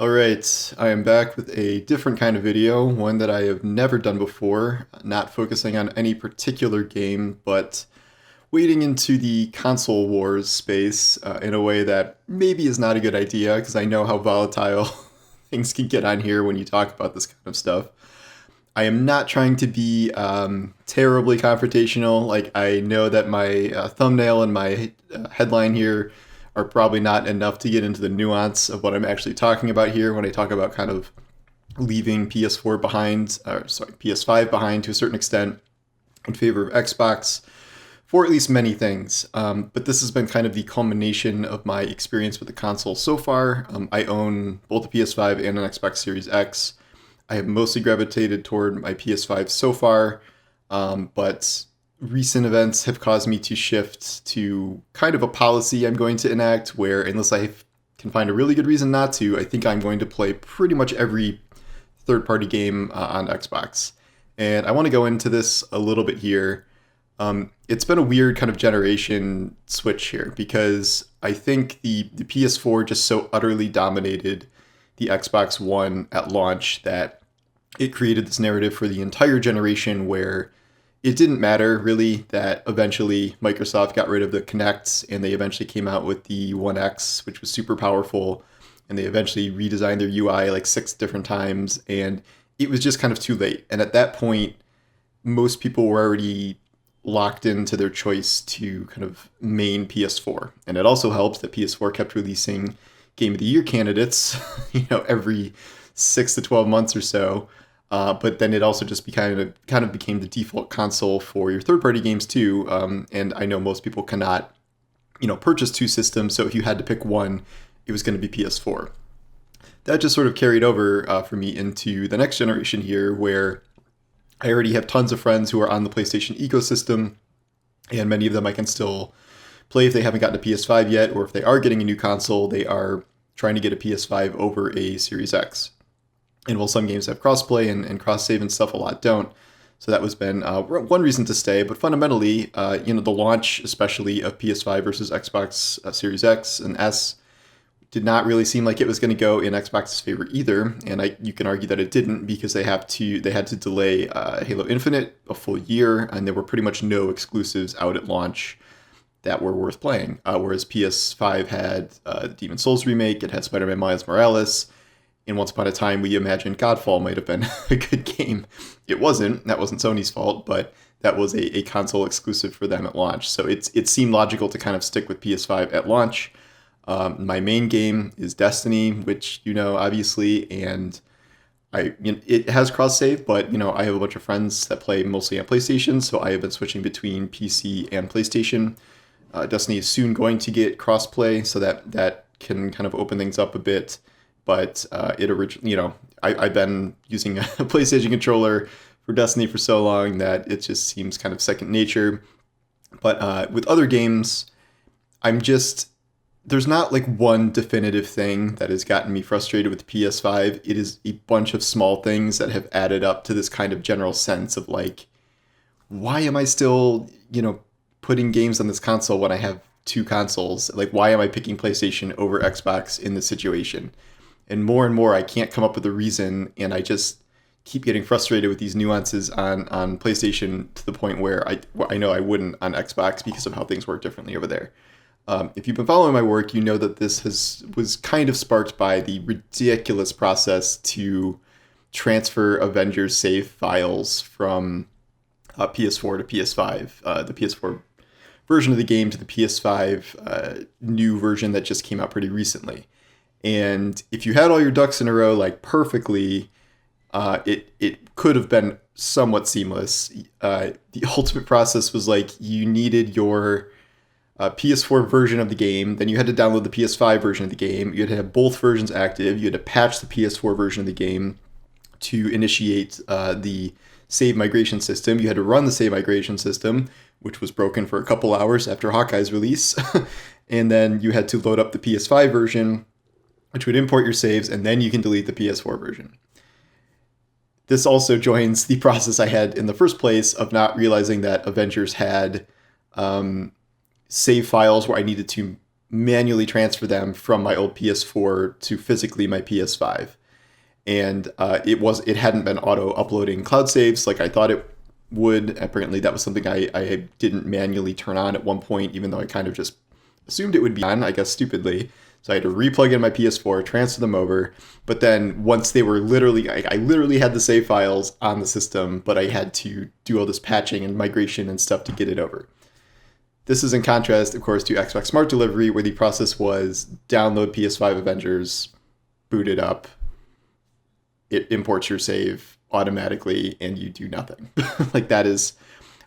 All right, I am back with a different kind of video, one that I have never done before, not focusing on any particular game, but wading into the console wars space in a way that maybe is not a good idea because I know how volatile things can get on here when you talk about this kind of stuff. I am not trying to be terribly confrontational. Like, I know that my thumbnail and my headline here are probably not enough to get into the nuance of what I'm actually talking about here when I talk about kind of leaving PS4 behind, or sorry, PS5 behind to a certain extent in favor of Xbox for at least many things. But this has been kind of the culmination of my experience with the console so far. I own both a PS5 and an Xbox Series X. I have mostly gravitated toward my PS5 so far, but recent events have caused me to shift to kind of a policy I'm going to enact where, unless I can find a really good reason not to, I think I'm going to play pretty much every third party game on Xbox. And I want to go into this a little bit here. It's been a weird kind of generation switch here because I think the PS4 just so utterly dominated the Xbox One at launch that it created this narrative for the entire generation where it didn't matter really that eventually Microsoft got rid of the Kinect and they eventually came out with the One X, which was super powerful, and they eventually redesigned their UI like 6 different times, and it was just kind of too late. And at that point, most people were already locked into their choice to kind of main PS4. And it also helps that PS4 kept releasing Game of the Year candidates, every 6 to 12 months or so. But then it also just kind of became the default console for your third-party games too. And I know most people cannot, purchase 2 systems. So if you had to pick one, it was going to be PS4. That just sort of carried over for me into the next generation here, where I already have tons of friends who are on the PlayStation ecosystem, and many of them I can still play if they haven't gotten a PS5 yet, or if they are getting a new console, they are trying to get a PS5 over a Series X. And while some games have crossplay and cross-save and stuff, a lot don't. So that was been one reason to stay. But fundamentally, the launch, especially of PS5 versus Xbox Series X and S, did not really seem like it was going to go in Xbox's favor either. And you can argue that it didn't because they had to delay Halo Infinite a full year, and there were pretty much no exclusives out at launch that were worth playing. Whereas PS5 had Demon Souls remake, it had Spider-Man Miles Morales. And once upon a time, we imagined Godfall might have been a good game. It wasn't. That wasn't Sony's fault, but that was a console exclusive for them at launch. So it seemed logical to kind of stick with PS5 at launch. My main game is Destiny, which obviously, and it has cross save, but I have a bunch of friends that play mostly on PlayStation, so I have been switching between PC and PlayStation. Destiny is soon going to get crossplay, so that can kind of open things up a bit. But it originally, I've been using a PlayStation controller for Destiny for so long that it just seems kind of second nature. But with other games, there's not like one definitive thing that has gotten me frustrated with the PS5. It is a bunch of small things that have added up to this kind of general sense of like, why am I still, putting games on this console when I have 2 consoles? Like, why am I picking PlayStation over Xbox in this situation? And more, I can't come up with a reason, and I just keep getting frustrated with these nuances on PlayStation to the point where I know I wouldn't on Xbox because of how things work differently over there. If you've been following my work, you know that this was kind of sparked by the ridiculous process to transfer Avengers save files from PS4 to PS5. The PS4 version of the game to the PS5 new version that just came out pretty recently. And if you had all your ducks in a row, like perfectly, it could have been somewhat seamless. The ultimate process was like you needed your PS4 version of the game, then you had to download the PS5 version of the game. You had to have both versions active. You had to patch the PS4 version of the game to initiate the save migration system. You had to run the save migration system, which was broken for a couple hours after Hawkeye's release. And then you had to load up the PS5 version, which would import your saves, and then you can delete the PS4 version. This also joins the process I had in the first place of not realizing that Avengers had save files where I needed to manually transfer them from my old PS4 to physically my PS5. And it hadn't been auto uploading cloud saves like I thought it would. Apparently that was something I didn't manually turn on at one point, even though I kind of just assumed it would be on, I guess stupidly. So I had to replug in my PS4, transfer them over. But then once they were literally, I literally had the save files on the system, but I had to do all this patching and migration and stuff to get it over. This is in contrast, of course, to Xbox Smart Delivery, where the process was download PS5 Avengers, boot it up, it imports your save automatically, and you do nothing. Like that is,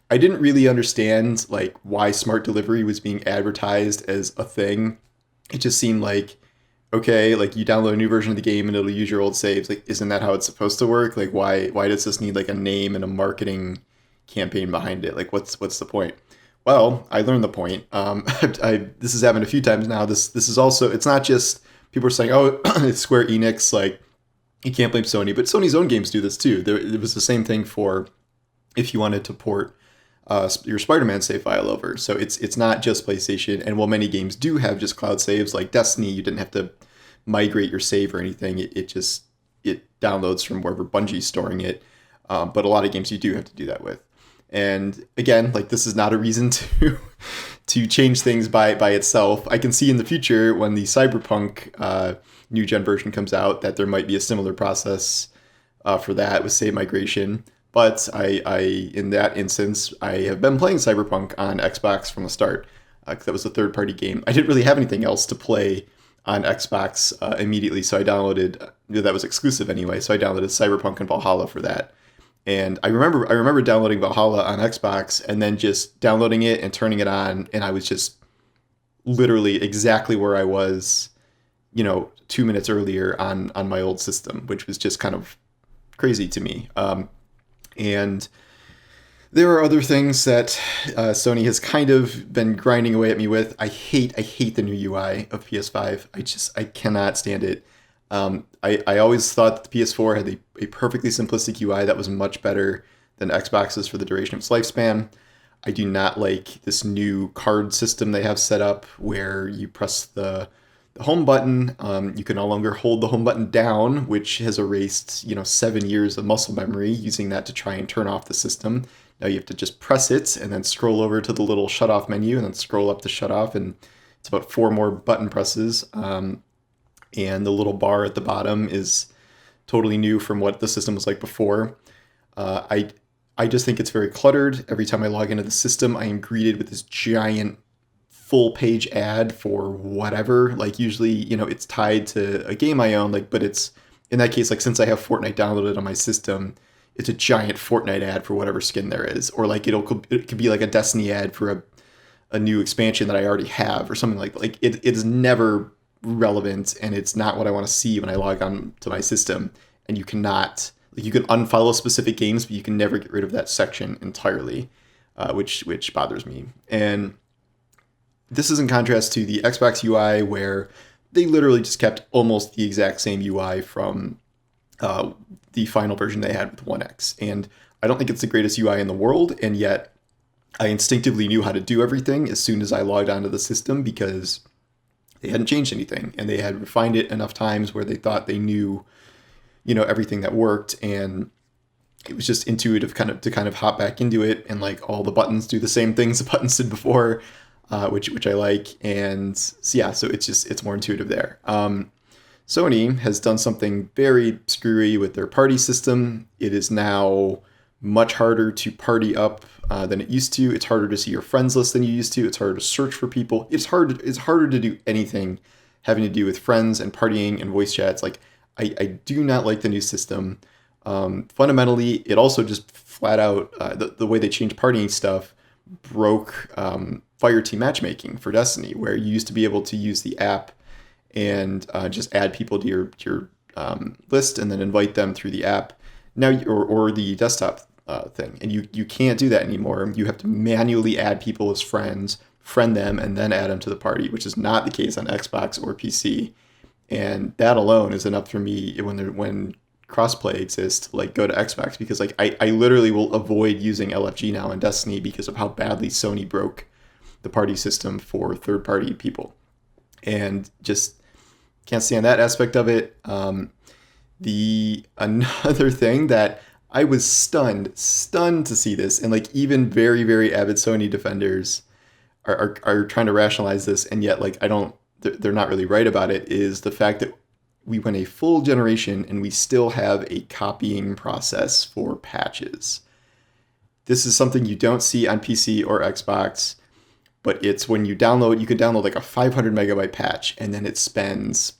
I didn't really understand like why Smart Delivery was being advertised as a thing. It just seemed like, okay, like you download a new version of the game and it'll use your old saves. Like, isn't that how it's supposed to work? Like, why does this need like a name and a marketing campaign behind it? Like, what's the point? Well, I learned the point. This has happened a few times now. This is also, it's not just people are saying, oh, it's Square Enix, like you can't blame Sony, but Sony's own games do this too. It was the same thing for if you wanted to port your Spider-Man save file over. So it's not just PlayStation. And while many games do have just cloud saves, like Destiny, you didn't have to migrate your save or anything. It downloads from wherever Bungie's storing it. But a lot of games you do have to do that with. And again, like this is not a reason to change things by itself. I can see in the future when the Cyberpunk new gen version comes out that there might be a similar process for that with save migration. But I in that instance, I have been playing Cyberpunk on Xbox from the start. That was a third-party game. I didn't really have anything else to play on Xbox immediately, so I downloaded, that was exclusive anyway, so I downloaded Cyberpunk and Valhalla for that. And I remember downloading Valhalla on Xbox and then just downloading it and turning it on, and I was just literally exactly where I was, 2 minutes earlier on my old system, which was just kind of crazy to me. And there are other things that Sony has kind of been grinding away at me with. I hate the new UI of PS5. I cannot stand it. I always thought that the PS4 had a perfectly simplistic UI that was much better than Xbox's for the duration of its lifespan. I do not like this new card system they have set up where you press the home button. You can no longer hold the home button down, which has erased 7 years of muscle memory using that to try and turn off the system. Now you have to just press it and then scroll over to the little shut off menu and then scroll up to shut off, and it's about 4 more button presses. And the little bar at the bottom is totally new from what the system was like before. I just think it's very cluttered. Every time I log into the system, I am greeted with this giant full page ad for whatever. Like usually, it's tied to a game I own, but it's, in that case, like since I have Fortnite downloaded on my system, it's a giant Fortnite ad for whatever skin there is. Or like it could be like a Destiny ad for a new expansion that I already have or something like that. Like it is never relevant, and it's not what I want to see when I log on to my system. And you cannot, you can unfollow specific games, but you can never get rid of that section entirely, which bothers me. And this is in contrast to the Xbox UI, where they literally just kept almost the exact same UI from the final version they had with One X. And I don't think it's the greatest UI in the world, and yet I instinctively knew how to do everything as soon as I logged onto the system, because they hadn't changed anything, and they had refined it enough times where they thought they knew, everything that worked, and it was just intuitive to kind of hop back into it, and like all the buttons do the same things the buttons did before, which I like, and so yeah, so it's more intuitive there. Sony has done something very screwy with their party system. It is now much harder to party up than it used to. It's harder to see your friends list than you used to. It's harder to search for people. It's harder to do anything having to do with friends and partying and voice chats. Like I do not like the new system. Fundamentally, it also just flat out the way they changed partying stuff broke Fireteam matchmaking for Destiny, where you used to be able to use the app and just add people to your list and then invite them through the app now, or the desktop thing, and you can't do that anymore. You have to manually add people as friends, friend them, and then add them to the party, which is not the case on Xbox or PC. And that alone is enough for me when crossplay exists, like go to Xbox, because like I literally will avoid using LFG now in Destiny because of how badly Sony broke the party system for third-party people. and just can't stand that aspect of it. The another thing that I was stunned to see this, and like even very, very avid Sony defenders are trying to rationalize this, and yet like I don't, they're not really right about it, is the fact that we went a full generation and we still have a copying process for patches. This is something you don't see on PC or Xbox, but it's when you download, you can download like a 500 megabyte patch, and then it spends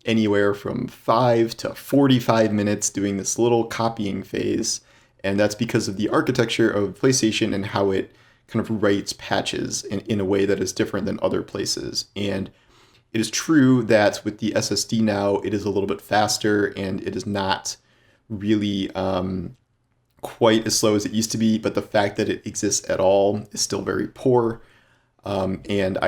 anywhere from 5 to 45 minutes doing this little copying phase. And that's because of the architecture of PlayStation and how it kind of writes patches in a way that is different than other places. And it is true that with the SSD now, it is a little bit faster and it is not really quite as slow as it used to be, but the fact that it exists at all is still very poor. And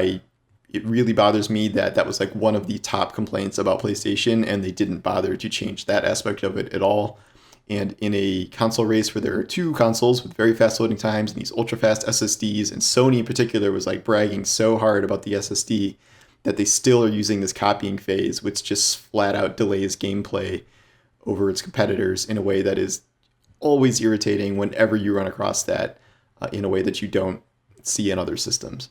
it really bothers me that that was like one of the top complaints about PlayStation, and they didn't bother to change that aspect of it at all. And in a console race where there are two consoles with very fast loading times and these ultra fast SSDs, and Sony in particular was like bragging so hard about the SSD, that they still are using this copying phase, which just flat out delays gameplay over its competitors in a way that is always irritating whenever you run across that in a way that you don't see in other systems.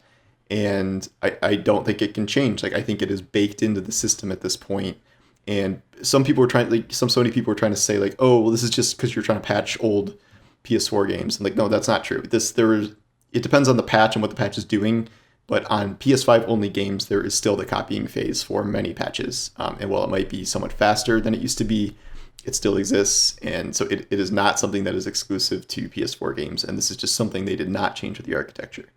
And I don't think it can change. Like, I think it is baked into the system at this point. And some people were trying, like some Sony people were trying to say like, oh, well, this is just because you're trying to patch old PS4 games. And like, no, that's not true. It depends on the patch and what the patch is doing. But on PS5 only games, there is still the copying phase for many patches. And while it might be somewhat faster than it used to be, it still exists. And so it is not something that is exclusive to PS4 games. And this is just something they did not change with the architecture.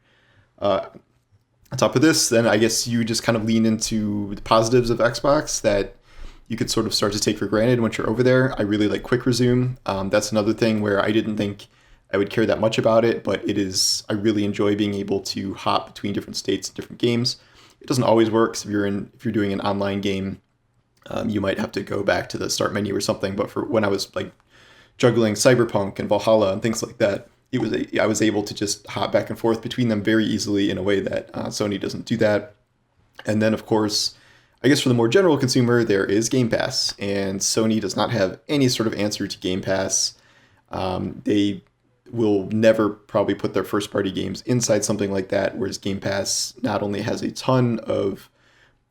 On top of this, then I guess you just kind of lean into the positives of Xbox that you could sort of start to take for granted once you're over there. I really like Quick Resume. That's another thing where I didn't think I would care that much about it, but I really enjoy being able to hop between different states and different games. It doesn't always work. So if you're doing an online game, you might have to go back to the start menu or something. But for when I was like juggling Cyberpunk and Valhalla and things like that, I was able to just hop back and forth between them very easily in a way that Sony doesn't do that. And then, of course, I guess for the more general consumer, there is Game Pass, and Sony does not have any sort of answer to Game Pass. They will never probably put their first-party games inside something like that, whereas Game Pass not only has a ton of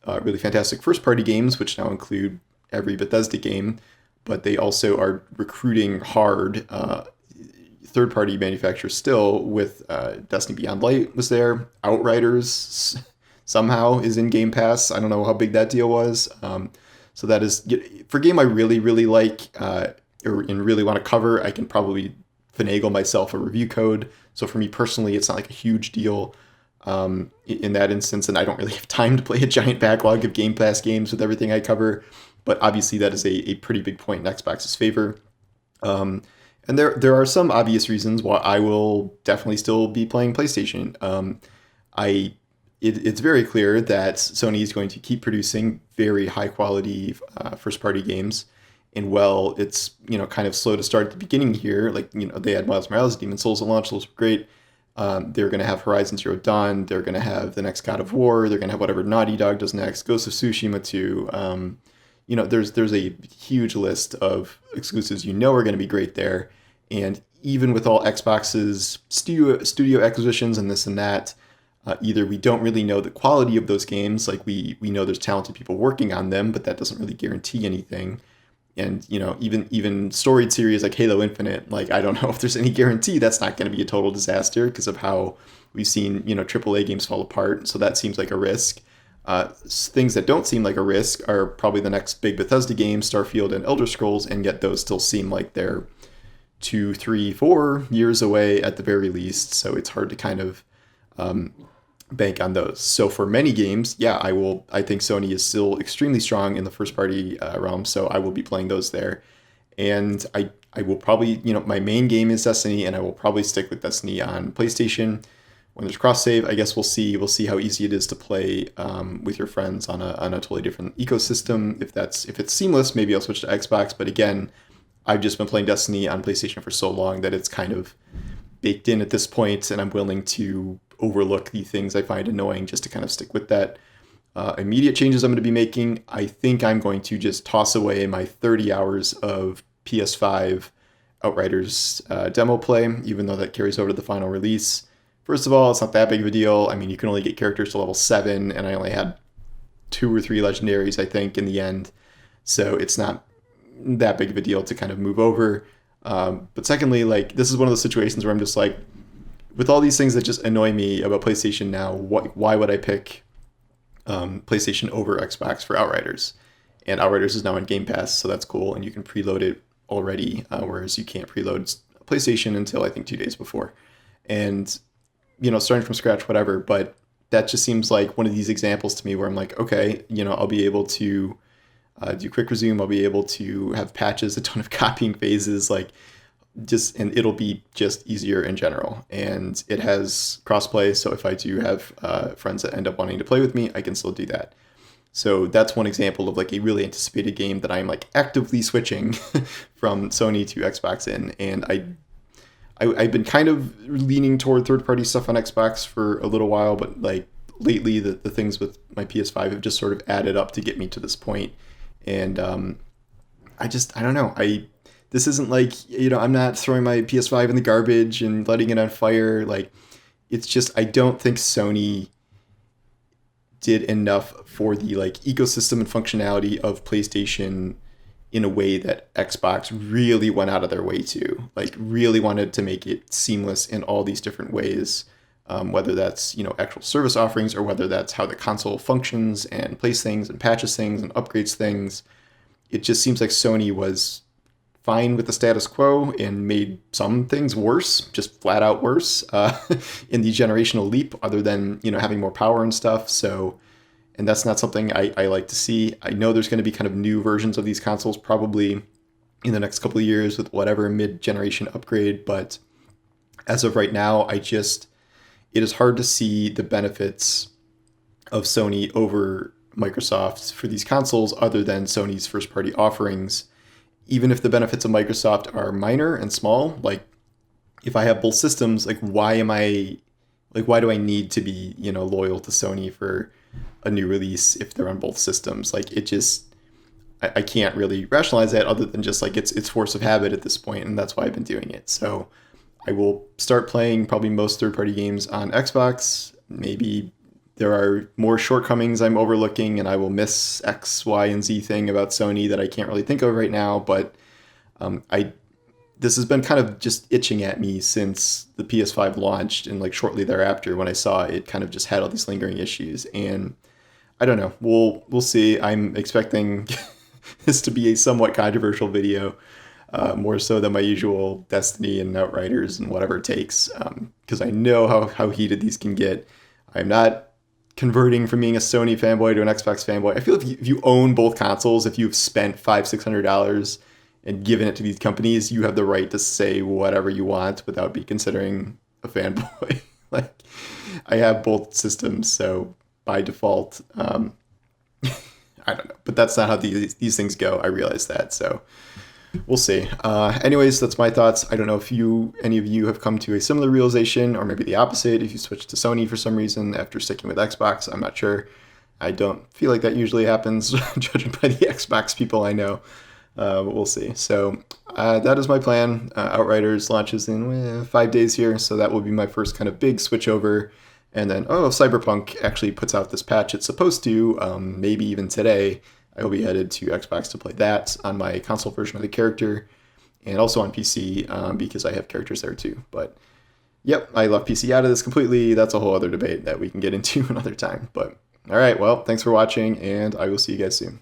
really fantastic first-party games, which now include every Bethesda game, but they also are recruiting hard third-party manufacturers still with Destiny Beyond Light was there. Outriders somehow is in Game Pass. I don't know how big that deal was. So that is, for a game I really, really like and really want to cover, I can probably finagle myself a review code. So for me personally, it's not like a huge deal in that instance, and I don't really have time to play a giant backlog of Game Pass games with everything I cover. But obviously that is a pretty big point in Xbox's favor. And there are some obvious reasons why I will definitely still be playing PlayStation. It's very clear that Sony is going to keep producing very high quality first party games. And while it's kind of slow to start at the beginning here, like they had Miles Morales, Demon's Souls at launch, those were great. They're going to have Horizon Zero Dawn. They're going to have the next God of War. They're going to have whatever Naughty Dog does next. Ghost of Tsushima 2. There's a huge list of exclusives are going to be great there. And even with all Xbox's studio acquisitions and this and that, either we don't really know the quality of those games, like we know there's talented people working on them, but that doesn't really guarantee anything. And even storied series like Halo Infinite, like I don't know if there's any guarantee that's not going to be a total disaster because of how we've seen AAA games fall apart. So that seems like a risk. Things that don't seem like a risk are probably the next big Bethesda games, Starfield and Elder Scrolls, and yet those still seem like they're 2, 3, 4 years away at the very least. So it's hard to kind of bank on those. So for many games, yeah, I think Sony is still extremely strong in the first party realm. So I will be playing those there. And I will probably, my main game is Destiny, and I will probably stick with Destiny on PlayStation. When there's cross save, I guess we'll see how easy it is to play with your friends on a totally different ecosystem. If it's seamless, maybe I'll switch to Xbox. But again, I've just been playing Destiny on PlayStation for so long that it's kind of baked in at this point, and I'm willing to overlook the things I find annoying just to kind of stick with that. immediate changes I'm going to be making, I think I'm going to just toss away my 30 hours of PS5 Outriders demo play, even though that carries over to the final release. First of all, it's not that big of a deal. I mean, you can only get characters to level 7, and I only had 2 or 3 legendaries, I think, in the end. So it's not that big of a deal to kind of move over. But secondly, like, this is one of those situations where I'm just like, with all these things that just annoy me about PlayStation now, why would I pick PlayStation over Xbox for Outriders? And Outriders is now on Game Pass, so that's cool, and you can preload it already, whereas you can't preload PlayStation until I think 2 days before. And, you know, starting from scratch, whatever, but that just seems like one of these examples to me where I'm like, okay, you know, I'll be able to do quick resume, I'll be able to have patches, a ton of copying phases, like, and it'll be just easier in general. And it has crossplay, so if I do have friends that end up wanting to play with me, I can still do that. So that's one example of like a really anticipated game that I'm like actively switching from Sony to Xbox in. And I've been kind of leaning toward third-party stuff on Xbox for a little while, but like lately the things with my PS5 have just sort of added up to get me to this point. And I don't know. This isn't like, you know, I'm not throwing my PS5 in the garbage and letting it on fire. Like, it's just, I don't think Sony did enough for the like ecosystem and functionality of PlayStation in a way that Xbox really went out of their way to, like, really wanted to make it seamless in all these different ways, whether that's, you know, actual service offerings or whether that's how the console functions and plays things and patches things and upgrades things. It just seems like Sony was fine with the status quo and made some things worse, just flat out worse, in the generational leap, other than, you know, having more power and stuff. So, and that's not something I like to see. I know there's going to be kind of new versions of these consoles probably in the next couple of years with whatever mid-generation upgrade, but as of right now, it is hard to see the benefits of Sony over Microsoft for these consoles other than Sony's first-party offerings. Even if the benefits of Microsoft are minor and small, like if I have both systems, like why do I need to be, you know, loyal to Sony for a new release if they're on both systems? Like, it just, I can't really rationalize that other than just like it's force of habit at this point, and that's why I've been doing it. So I will start playing probably most third-party games on Xbox. Maybe there are more shortcomings I'm overlooking, and I will miss X, Y, and Z thing about Sony that I can't really think of right now. But this has been kind of just itching at me since the PS5 launched, and like shortly thereafter when I saw it kind of just had all these lingering issues. And I don't know. We'll see. I'm expecting this to be a somewhat controversial video, more so than my usual Destiny and Outriders and whatever it takes, because I know how heated these can get. I'm not converting from being a Sony fanboy to an Xbox fanboy. I feel if you own both consoles, if you've spent $500-$600 and given it to these companies, you have the right to say whatever you want without be considering a fanboy. Like, I have both systems, so by default, I don't know. But that's not how these things go. I realize that, so we'll see. Anyways, that's my thoughts. I don't know if any of you have come to a similar realization, or maybe the opposite, if you switched to Sony for some reason after sticking with Xbox. I'm not sure. I don't feel like that usually happens, judging by the Xbox people I know. But we'll see. So that is my plan. Outriders launches in 5 days here, so that will be my first kind of big switch over. And then, Cyberpunk actually puts out this patch it's supposed to, maybe even today. I will be headed to Xbox to play that on my console version of the character, and also on PC, because I have characters there too. But yep, I left PC out of this completely. That's a whole other debate that we can get into another time. But all right, well, thanks for watching, and I will see you guys soon.